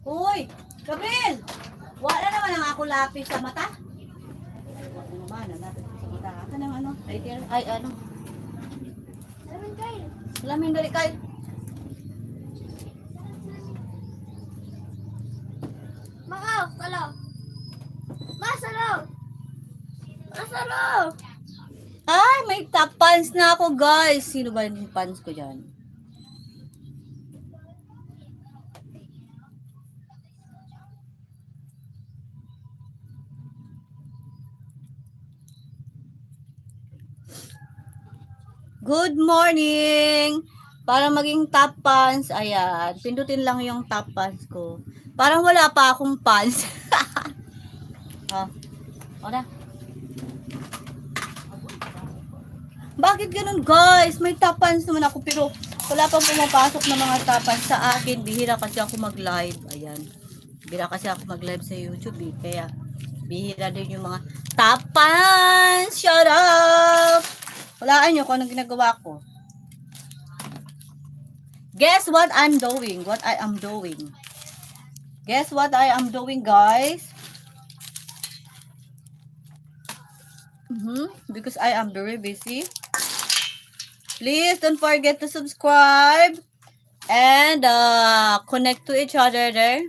Uy! Gabriel! Wala naman ang ako lapis sa mata. Ano naman, ang lapis sa mata. Aka ng ano? Ay, ano? Salamin kayo. Salamin dali kay. Makaw, kalo. Masalo. Masalo. Ay, may top pants na ako, guys. Sino ba yung pants ko dyan? Good morning! Para maging top pants, ayan. Pindutin lang yung top pants ko. Parang wala pa akong pants. Oh, o na. Bakit ganun, guys? May top pants naman ako, pero wala pang pumapasok na mga top pants sa akin. Bihira kasi ako mag-live. Ayan. Bihira kasi ako mag-live sa YouTube, eh. Kaya, bihira din yung mga top pants. Shut up! Walaan nyo kung anong ginagawa ko. Guess what I'm doing? What I am doing? Guess what I am doing, guys? Because I am very busy. Please don't forget to subscribe and connect to each other there.